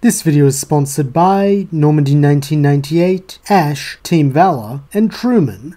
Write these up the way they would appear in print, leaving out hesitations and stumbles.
This video is sponsored by Normandy 1998, Ash, Team Valor, and Truman.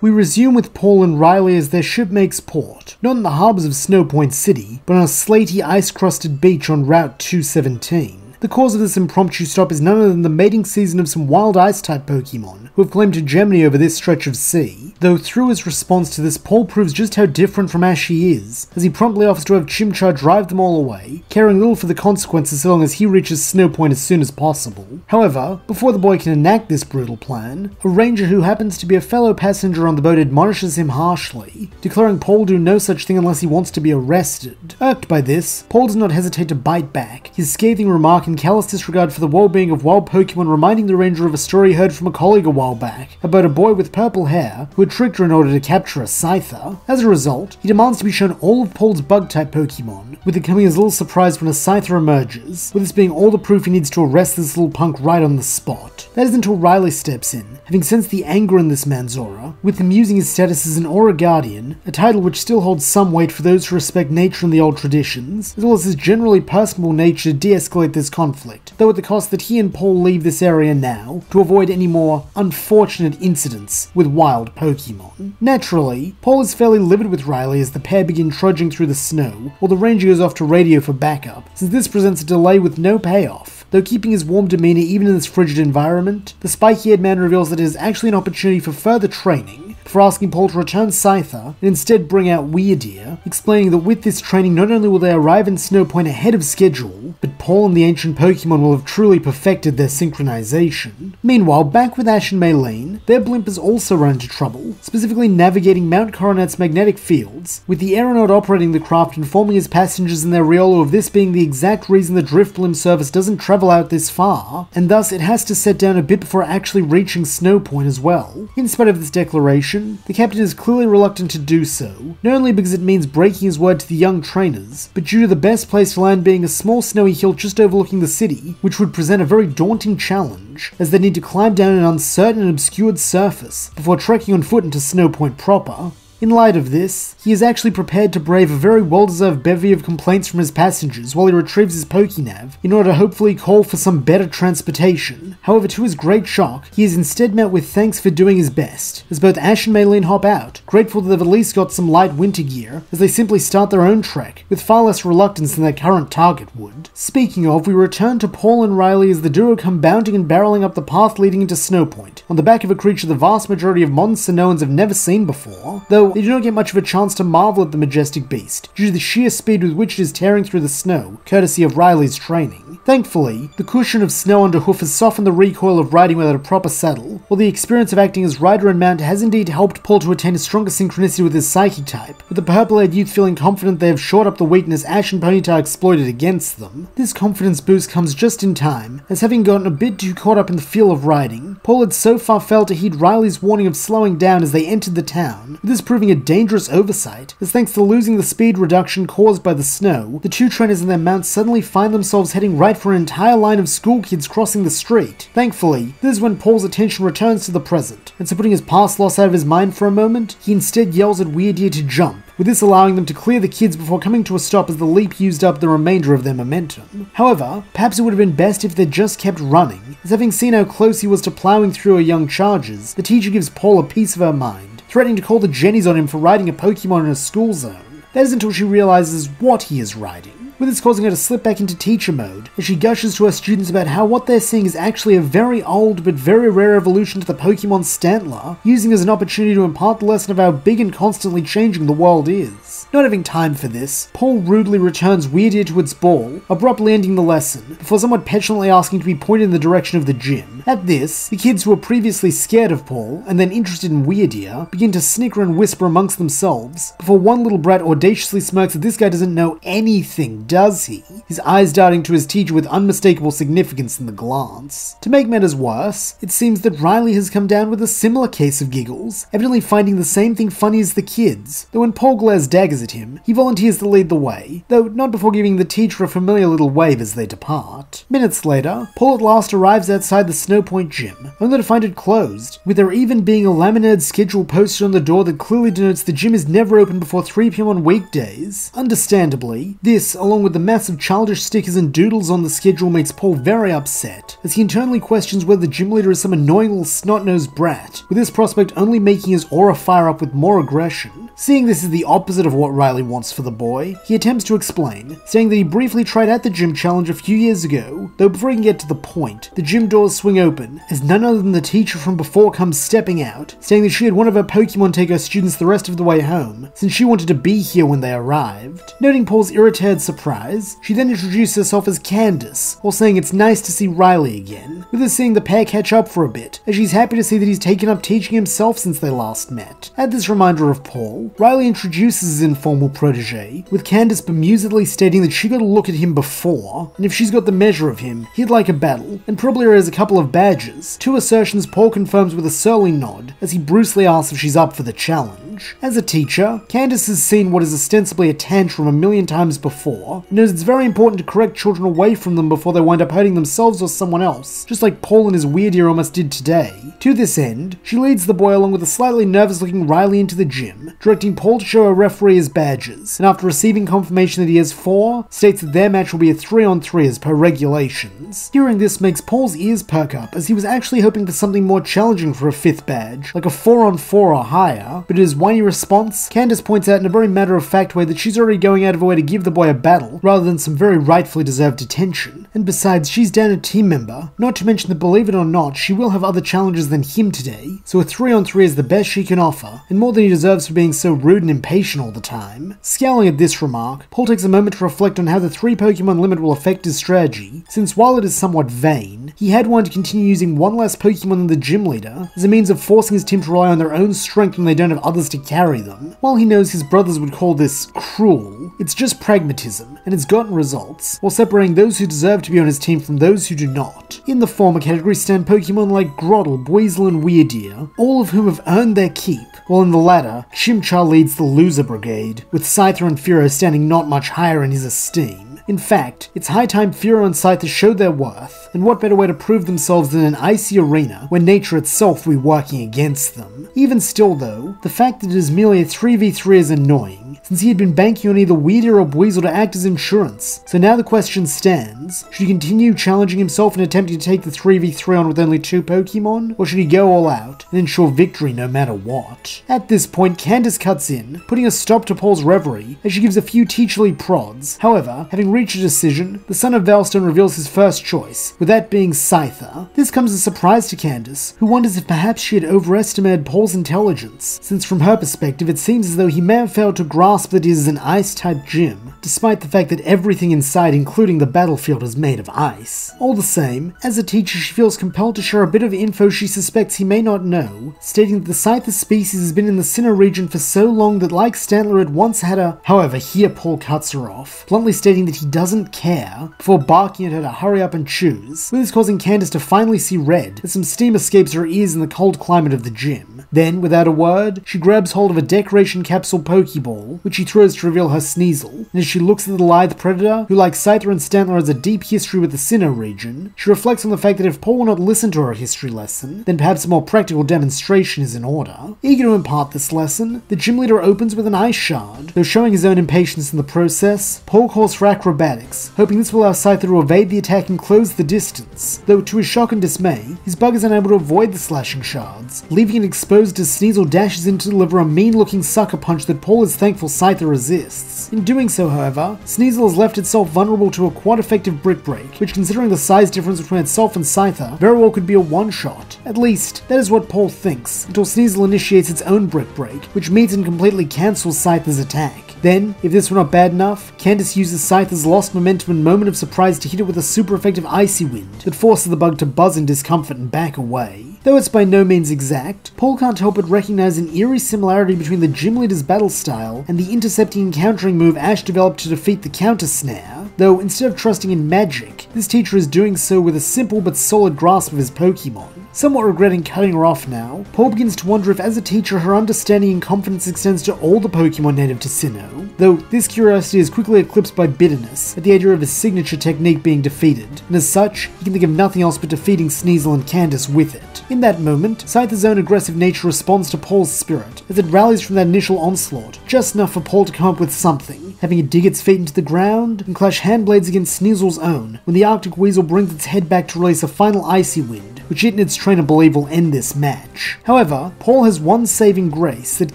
We resume with Paul and Riley as their ship makes port, not in the harbours of Snowpoint City, but on a slaty, ice-crusted beach on Route 217. The cause of this impromptu stop is none other than the mating season of some wild ice-type Pokemon, who have claimed hegemony over this stretch of sea. Though through his response to this, Paul proves just how different from Ash he is, as he promptly offers to have Chimchar drive them all away, caring little for the consequences so long as he reaches Snowpoint as soon as possible. However, before the boy can enact this brutal plan, a ranger who happens to be a fellow passenger on the boat admonishes him harshly, declaring Paul do no such thing unless he wants to be arrested. Irked by this, Paul does not hesitate to bite back, his scathing remark in callous disregard for the well-being of wild Pokemon reminding the ranger of a story heard from a colleague a while back about a boy with purple hair who had tricked her in order to capture a Scyther. As a result, he demands to be shown all of Paul's bug-type Pokemon, with it coming as a little surprise when a Scyther emerges, with this being all the proof he needs to arrest this little punk right on the spot. That is until Riley steps in, having sensed the anger in this man's aura, with him using his status as an Aura Guardian, a title which still holds some weight for those who respect nature and the old traditions, as well as his generally personable nature to de-escalate this conflict, though at the cost that he and Paul leave this area now, to avoid any more unfortunate incidents with wild Pokemon. Naturally, Paul is fairly livid with Riley as the pair begin trudging through the snow, while the ranger goes off to radio for backup, since this presents a delay with no payoff. Though keeping his warm demeanour even in this frigid environment, the spiky-haired man reveals that it is actually an opportunity for further training, for asking Paul to return Scyther and instead bring out Weirdeer, explaining that with this training not only will they arrive in Snowpoint ahead of schedule, but Paul and the ancient Pokemon will have truly perfected their synchronization. Meanwhile, back with Ash and Maylene, their blimp has also run into trouble, specifically navigating Mount Coronet's magnetic fields, with the aeronaut operating the craft informing his passengers in their Riolo of this being the exact reason the Drift Blimp service doesn't travel out this far, and thus it has to set down a bit before actually reaching Snowpoint as well. In spite of this declaration, the captain is clearly reluctant to do so, not only because it means breaking his word to the young trainers, but due to the best place to land being a small snowy hill just overlooking the city, which would present a very daunting challenge, as they need to climb down an uncertain and obscured surface before trekking on foot into Snowpoint proper. In light of this, he is actually prepared to brave a very well-deserved bevy of complaints from his passengers while he retrieves his Pokénav in order to hopefully call for some better transportation. However, to his great shock, he is instead met with thanks for doing his best, as both Ash and Maylene hop out, grateful that they've at least got some light winter gear, as they simply start their own trek, with far less reluctance than their current target would. Speaking of, we return to Paul and Riley as the duo come bounding and barreling up the path leading into Snowpoint, on the back of a creature the vast majority of modern Sinnohans have never seen before, though they do not get much of a chance to marvel at the majestic beast, due to the sheer speed with which it is tearing through the snow, courtesy of Riley's training. Thankfully, the cushion of snow under hoof has softened the recoil of riding without a proper saddle, while the experience of acting as rider and mount has indeed helped Paul to attain a stronger synchronicity with his psychic type, with the purple-haired youth feeling confident they have shored up the weakness Ash and Ponyta exploited against them. This confidence boost comes just in time, as having gotten a bit too caught up in the feel of riding, Paul had so far failed to heed Riley's warning of slowing down as they entered the town, with this proving a dangerous oversight, as thanks to losing the speed reduction caused by the snow, the two trainers and their mounts suddenly find themselves heading right for an entire line of school kids crossing the street. Thankfully, this is when Paul's attention returns to the present, and so putting his past loss out of his mind for a moment, he instead yells at Weirdeer to jump, with this allowing them to clear the kids before coming to a stop as the leap used up the remainder of their momentum. However, perhaps it would have been best if they'd just kept running, as having seen how close he was to ploughing through her young charges, the teacher gives Paul a piece of her mind, threatening to call the Jennies on him for riding a Pokemon in a school zone. That is until she realizes what he is riding, with this causing her to slip back into teacher mode, as she gushes to her students about how what they're seeing is actually a very old but very rare evolution to the Pokemon Stantler, using as an opportunity to impart the lesson of how big and constantly changing the world is. Not having time for this, Paul rudely returns Weirdeer to its ball, abruptly ending the lesson, before somewhat petulantly asking to be pointed in the direction of the gym. At this, the kids who were previously scared of Paul, and then interested in Weirdeer, begin to snicker and whisper amongst themselves, before one little brat audaciously smirks that this guy doesn't know anything, does he? His eyes darting to his teacher with unmistakable significance in the glance. To make matters worse, it seems that Riley has come down with a similar case of giggles, evidently finding the same thing funny as the kids, though when Paul glares daggers at him, he volunteers to lead the way, though not before giving the teacher a familiar little wave as they depart. Minutes later, Paul at last arrives outside the Snowpoint gym, only to find it closed, with there even being a laminated schedule posted on the door that clearly denotes the gym is never open before 3 PM on weekdays. Understandably, this, along along with the massive childish stickers and doodles on the schedule makes Paul very upset, as he internally questions whether the gym leader is some annoying little snot-nosed brat, with this prospect only making his aura fire up with more aggression. Seeing this is the opposite of what Riley wants for the boy, he attempts to explain, saying that he briefly tried out the gym challenge a few years ago, though before he can get to the point, the gym doors swing open, as none other than the teacher from before comes stepping out, saying that she had one of her Pokemon take her students the rest of the way home, since she wanted to be here when they arrived. Noting Paul's irritated surprise, she then introduces herself as Candace, while saying it's nice to see Riley again, with us seeing the pair catch up for a bit, as she's happy to see that he's taken up teaching himself since they last met. At this reminder of Paul, Riley introduces his informal protege, with Candace bemusedly stating that she got a look at him before, and if she's got the measure of him, he'd like a battle, and probably has a couple of badges, two assertions Paul confirms with a surly nod, as he brusquely asks if she's up for the challenge. As a teacher, Candace has seen what is ostensibly a tantrum a million times before, and knows it's very important to correct children away from them before they wind up hurting themselves or someone else, just like Paul and his weird ear almost did today. To this end, she leads the boy along with a slightly nervous-looking Riley into the gym, directing Paul to show a referee his badges, and after receiving confirmation that he has 4, states that their match will be a 3-on-3 as per regulations. Hearing this makes Paul's ears perk up, as he was actually hoping for something more challenging for a 5th badge, like a 4-on-4 or higher, but in his whiny response, Candace points out in a very matter-of-fact way that she's already going out of her way to give the boy a battle, rather than some very rightfully deserved attention, and besides, she's down a team member, not to mention that believe it or not, she will have other challenges than him today, so a 3-on-3 is the best she can offer, and more than he deserves for being so rude and impatient all the time. Scowling at this remark, Paul takes a moment to reflect on how the 3 Pokemon limit will affect his strategy, since while it is somewhat vain, he had wanted to continue using one less Pokemon than the gym leader, as a means of forcing his team to rely on their own strength when they don't have others to carry them. While he knows his brothers would call this cruel, it's just pragmatism, and it's gotten results, while separating those who deserve to be on his team from those who do not. In the former category stand Pokemon like Grotle, Buizel, and Weirdeer, all of whom have earned their keep, while in the latter, Chimchar leads the loser brigade, with Scyther and Fearow standing not much higher in his esteem. In fact, it's high time Fearow and Scyther showed their worth, and what better way to prove themselves than an icy arena when nature itself will be working against them. Even still though, the fact that it is merely a 3v3 is annoying, since he had been banking on either Weirdeer or Buizel to act as insurance, so now the question stands, should he continue challenging himself and attempting to take the 3v3 on with only 2 Pokemon, or should he go all out and ensure victory no matter what? At this point, Candace cuts in, putting a stop to Paul's reverie as she gives a few teacherly prods. However, having reached a decision, the son of Valstone reveals his first choice, with that being Scyther. This comes as a surprise to Candace, who wonders if perhaps she had overestimated Paul's intelligence, since from her perspective it seems as though he may have failed to grasp that it is an ice-type gym, despite the fact that everything inside, including the battlefield, is made of ice. All the same, as a teacher she feels compelled to share a bit of info she suspects he may not know, stating that the Scyther species has been in the Sinnoh region for so long that like Stantler it once had a... However, here Paul cuts her off, bluntly stating that he doesn't care, before barking at her to hurry up and choose, with this causing Candace to finally see red, as some steam escapes her ears in the cold climate of the gym. Then, without a word, she grabs hold of a decoration capsule Pokeball, which she throws to reveal her Sneasel, and as she looks at the lithe predator, who like Scyther and Stantler has a deep history with the Sinnoh region, she reflects on the fact that if Paul will not listen to her history lesson, then perhaps a more practical demonstration is in order. Eager to impart this lesson, the gym leader opens with an ice shard, though showing his own impatience in the process, Paul calls for acrobatics, hoping this will allow Scyther to evade the attack and close the distance, though to his shock and dismay, his bug is unable to avoid the slashing shards, leaving it exposed as Sneasel dashes in to deliver a mean-looking sucker punch that Paul is thankful Scyther resists. In doing so, however, Sneasel has left itself vulnerable to a quad-effective Brick Break, which considering the size difference between itself and Scyther, very well could be a one-shot. At least, that is what Paul thinks, until Sneasel initiates its own Brick Break, which meets and completely cancels Scyther's attack. Then, if this were not bad enough, Candace uses Scyther's lost momentum and moment of surprise to hit it with a super effective Icy Wind that forces the bug to buzz in discomfort and back away. Though it's by no means exact, Paul can't help but recognize an eerie similarity between the gym leader's battle style and the intercepting and countering move Ash developed to defeat the counter snare, though instead of trusting in magic, this teacher is doing so with a simple but solid grasp of his Pokemon. Somewhat regretting cutting her off now, Paul begins to wonder if as a teacher her understanding and confidence extends to all the Pokemon native to Sinnoh, though this curiosity is quickly eclipsed by bitterness at the idea of his signature technique being defeated, and as such, he can think of nothing else but defeating Sneasel and Candace with it. In that moment, Scyther's own aggressive nature responds to Paul's spirit, as it rallies from that initial onslaught, just enough for Paul to come up with something, having it dig its feet into the ground and clash hand blades against Sneasel's own when the Arctic Weasel brings its head back to release a final icy wind, which it and its trainer believe will end this match. However, Paul has one saving grace that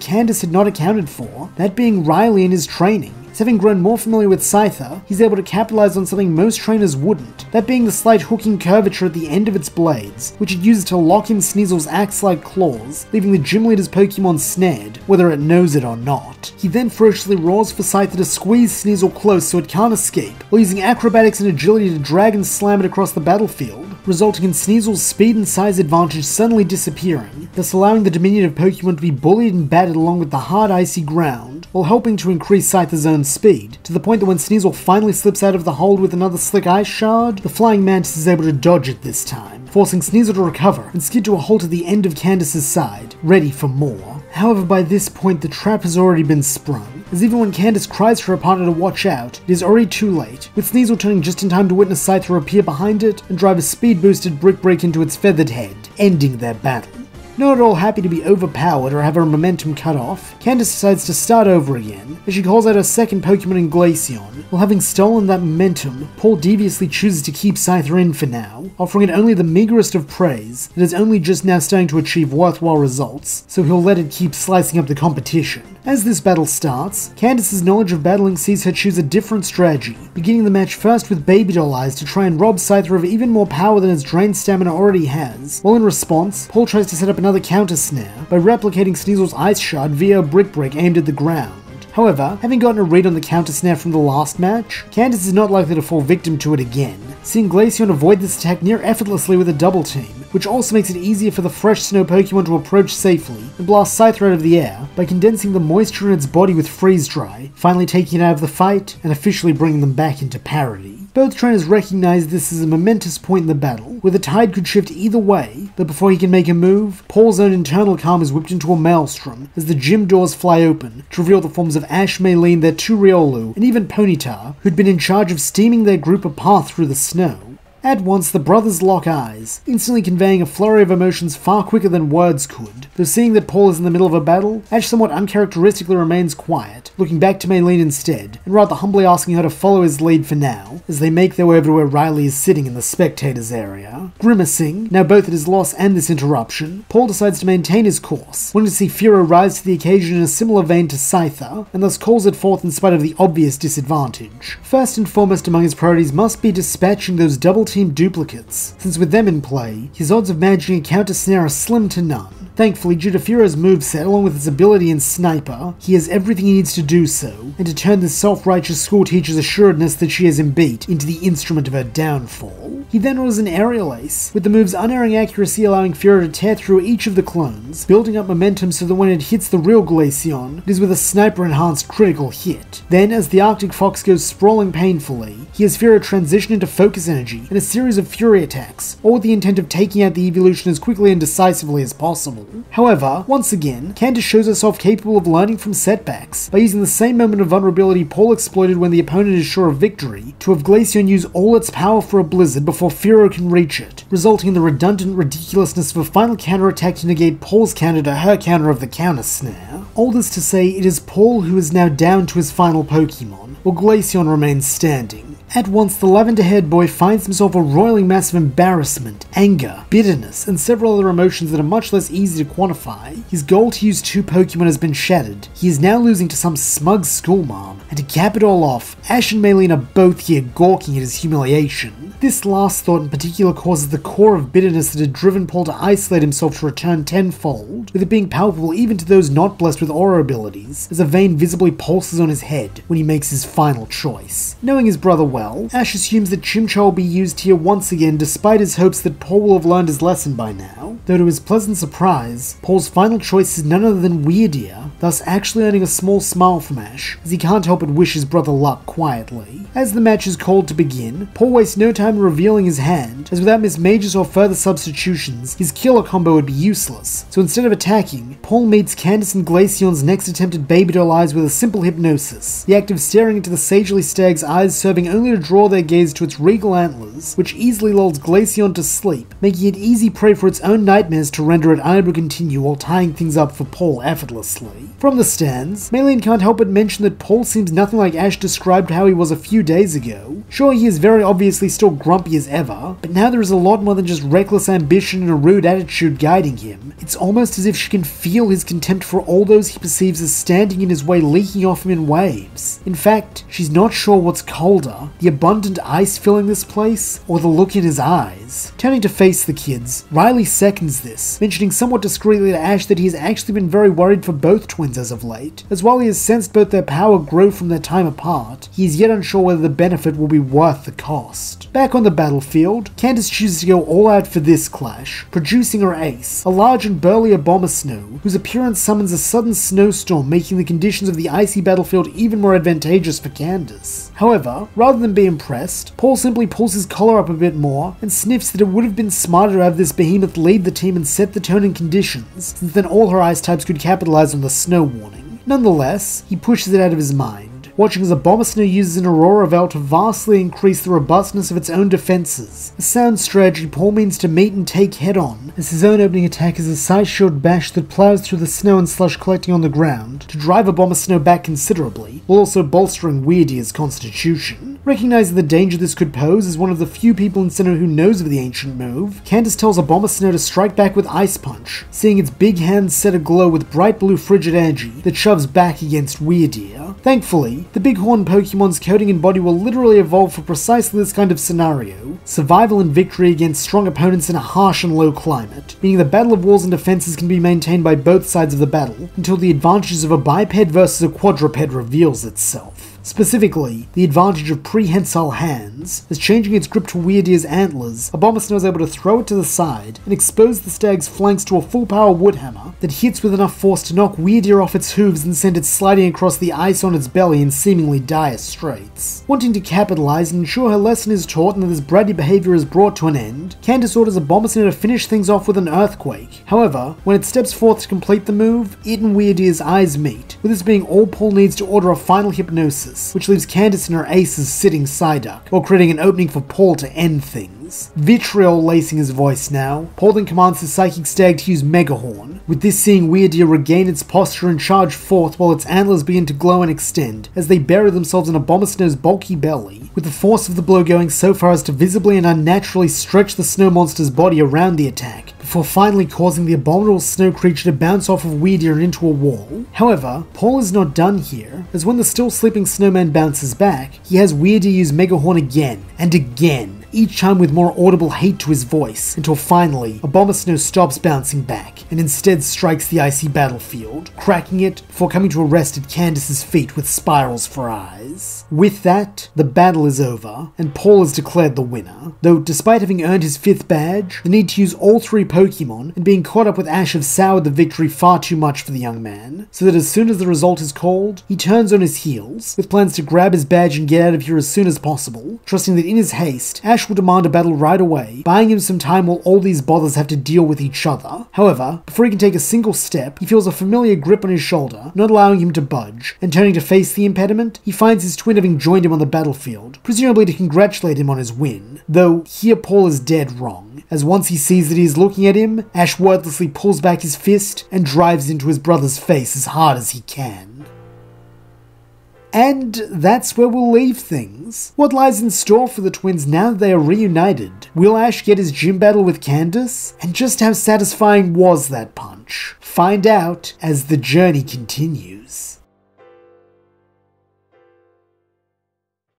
Candace had not accounted for, that being Riley and his training. As having grown more familiar with Scyther, he's able to capitalize on something most trainers wouldn't, that being the slight hooking curvature at the end of its blades, which it uses to lock in Sneasel's axe-like claws, leaving the gym leader's Pokemon snared, whether it knows it or not. He then ferociously roars for Scyther to squeeze Sneasel close so it can't escape, while using acrobatics and agility to drag and slam it across the battlefield, resulting in Sneasel's speed and size advantage suddenly disappearing, thus allowing the diminutive Pokemon to be bullied and battered along with the hard icy ground, while helping to increase Scyther's own speed, to the point that when Sneasel finally slips out of the hold with another slick ice shard, the Flying Mantis is able to dodge it this time, forcing Sneasel to recover and skid to a halt at the end of Candace's side, ready for more. However, by this point the trap has already been sprung, as even when Candace cries for her partner to watch out, it is already too late, with Sneasel turning just in time to witness Scyther appear behind it and drive a speed-boosted Brick Break into its feathered head, ending their battle. Not at all happy to be overpowered or have her momentum cut off, Candace decides to start over again, as she calls out her second Pokemon in Glaceon. While having stolen that momentum, Paul deviously chooses to keep Scyther in for now, offering it only the meagerest of praise that is only just now starting to achieve worthwhile results, so he'll let it keep slicing up the competition. As this battle starts, Candace's knowledge of battling sees her choose a different strategy, beginning the match first with Baby Doll Eyes to try and rob Scyther of even more power than its drained stamina already has, while in response, Paul tries to set up another counter snare by replicating Sneasel's Ice Shard via a Brick Break aimed at the ground. However, having gotten a read on the counter snare from the last match, Candace is not likely to fall victim to it again, seeing Glaceon avoid this attack near effortlessly with a double team, which also makes it easier for the fresh snow Pokemon to approach safely and blast Scyther out of the air by condensing the moisture in its body with Freeze Dry, finally taking it out of the fight and officially bringing them back into parity. Both trainers recognize this as a momentous point in the battle, where the tide could shift either way, but before he can make a move, Paul's own internal calm is whipped into a maelstrom as the gym doors fly open to reveal the forms of Ash, Maylene, their two Riolu, and even Ponyta, who'd been in charge of steaming their group apart through the snow. At once, the brothers lock eyes, instantly conveying a flurry of emotions far quicker than words could. Though seeing that Paul is in the middle of a battle, Ash somewhat uncharacteristically remains quiet, looking back to Maylene instead, and rather humbly asking her to follow his lead for now, as they make their way over to where Riley is sitting in the spectators area. Grimacing, now both at his loss and this interruption, Paul decides to maintain his course, wanting to see Furo rise to the occasion in a similar vein to Scyther, and thus calls it forth in spite of the obvious disadvantage. First and foremost among his priorities must be dispatching those double-team duplicates, since with them in play, his odds of managing a counter snare are slim to none. Thankfully, due to Furo's moveset along with his ability in Sniper, he has everything he needs to do so, and to turn this self-righteous schoolteacher's assuredness that she has him beat into the instrument of her downfall. He then orders an Aerial Ace, with the move's unerring accuracy allowing Furo to tear through each of the clones, building up momentum so that when it hits the real Glaceon, it is with a Sniper-enhanced critical hit. Then, as the Arctic Fox goes sprawling painfully, he has Furo transition into Focus Energy and a series of Fury attacks, all with the intent of taking out the evolution as quickly and decisively as possible. However, once again, Candace shows herself capable of learning from setbacks by using the same moment of vulnerability Paul exploited when the opponent is sure of victory, to have Glaceon use all its power for a blizzard before Furo can reach it, resulting in the redundant ridiculousness of a final counterattack to negate Paul's counter to her counter of the counter snare. All this to say, it is Paul who is now down to his final Pokemon, while Glaceon remains standing. At once, the lavender-haired boy finds himself a roiling mass of embarrassment, anger, bitterness, and several other emotions that are much less easy to quantify. His goal to use two Pokemon has been shattered. He is now losing to some smug schoolmarm, and to cap it all off, Ash and Maylene are both here gawking at his humiliation. This last thought in particular causes the core of bitterness that had driven Paul to isolate himself to return tenfold, with it being palpable even to those not blessed with aura abilities, as a vein visibly pulses on his head when he makes his final choice. Knowing his brother well, Ash assumes that Chimchar will be used here once again despite his hopes that Paul will have learned his lesson by now, though to his pleasant surprise, Paul's final choice is none other than Weirdia, thus actually earning a small smile from Ash, as he can't help but wish his brother luck quietly. As the match is called to begin, Paul wastes no time in revealing his hand, as without mismages or further substitutions, his killer combo would be useless, so instead of attacking, Paul meets Candace and Glaceon's next attempt at Baby Doll Eyes with a simple hypnosis, the act of staring into the sagely stag's eyes serving only to draw their gaze to its regal antlers, which easily lulls Glaceon to sleep, making it easy prey for its own nightmares to render it unable to continue while tying things up for Paul effortlessly. From the stands, Maylene can't help but mention that Paul seems nothing like Ash described how he was a few days ago. Sure, he is very obviously still grumpy as ever, but now there is a lot more than just reckless ambition and a rude attitude guiding him. It's almost as if she can feel his contempt for all those he perceives as standing in his way leaking off him in waves. In fact, she's not sure what's colder, the abundant ice filling this place, or the look in his eyes. Turning to face the kids, Riley seconds this, mentioning somewhat discreetly to Ash that he has actually been very worried for both twins as of late, as while he has sensed both their power grow from their time apart, he is yet unsure whether the benefit will be worth the cost. Back on the battlefield, Candace chooses to go all out for this clash, producing her ace, a large and burly Abomasnow, whose appearance summons a sudden snowstorm, making the conditions of the icy battlefield even more advantageous for Candace. However, rather than be impressed, Paul simply pulls his collar up a bit more and sniffs that it would have been smarter to have this behemoth lead the team and set the tone and conditions, since then all her ice types could capitalize on the snow warning. Nonetheless, he pushes it out of his mind, watching as Abomasnow uses an Aurora Veil to vastly increase the robustness of its own defenses. A sound strategy Paul means to meet and take head on, as his own opening attack is a side shield bash that plows through the snow and slush collecting on the ground to drive Abomasnow back considerably, while also bolstering Weirdeer's constitution. Recognizing the danger this could pose as one of the few people in Sinnoh who knows of the ancient move, Candace tells Abomasnow to strike back with Ice Punch, seeing its big hands set aglow with bright blue frigid energy that shoves back against Weirdeer. Thankfully, the Bighorn Pokemon's coating and body will literally evolve for precisely this kind of scenario, survival and victory against strong opponents in a harsh and low climate, meaning the battle of walls and defenses can be maintained by both sides of the battle until the advantages of a biped versus a quadruped reveals itself. Specifically, the advantage of prehensile hands, as changing its grip to Weirdeer's antlers, Abomasnow is able to throw it to the side and expose the stag's flanks to a full power woodhammer that hits with enough force to knock Weirdeer off its hooves and send it sliding across the ice on its belly in seemingly dire straits. Wanting to capitalize and ensure her lesson is taught and that this bratty behavior is brought to an end, Candace orders Abomasnow to finish things off with an earthquake. However, when it steps forth to complete the move, it and Weirdeer's eyes meet, with this being all Paul needs to order a final hypnosis, which leaves Candace and her aces sitting Psyduck, while creating an opening for Paul to end things. Vitriol lacing his voice now, Paul then commands his Psychic Stag to use Megahorn, with this seeing Weirdeer regain its posture and charge forth while its antlers begin to glow and extend as they bury themselves in Abomasnow's bulky belly, with the force of the blow going so far as to visibly and unnaturally stretch the snow monster's body around the attack, before finally causing the abominable snow creature to bounce off of Weirdeer and into a wall. However, Paul is not done here, as when the still sleeping snowman bounces back, he has Weirdeer use Megahorn again and again, each time with more audible hate to his voice, until finally, Abomasnow stops bouncing back, and instead strikes the icy battlefield, cracking it before coming to a rest at Candace's feet with spirals for eyes. With that, the battle is over, and Paul is declared the winner, though despite having earned his 5th badge, the need to use all 3 Pokemon and being caught up with Ash have soured the victory far too much for the young man, so that as soon as the result is called, he turns on his heels, with plans to grab his badge and get out of here as soon as possible, trusting that in his haste, Ash will demand a battle right away, buying him some time while all these bothers have to deal with each other. However, before he can take a single step, he feels a familiar grip on his shoulder, not allowing him to budge, and turning to face the impediment, he finds his twin having joined him on the battlefield, presumably to congratulate him on his win. Though, here Paul is dead wrong, as once he sees that he is looking at him, Ash wordlessly pulls back his fist and drives into his brother's face as hard as he can. And that's where we'll leave things. What lies in store for the twins now that they are reunited? Will Ash get his gym battle with Candace? And just how satisfying was that punch? Find out as the journey continues.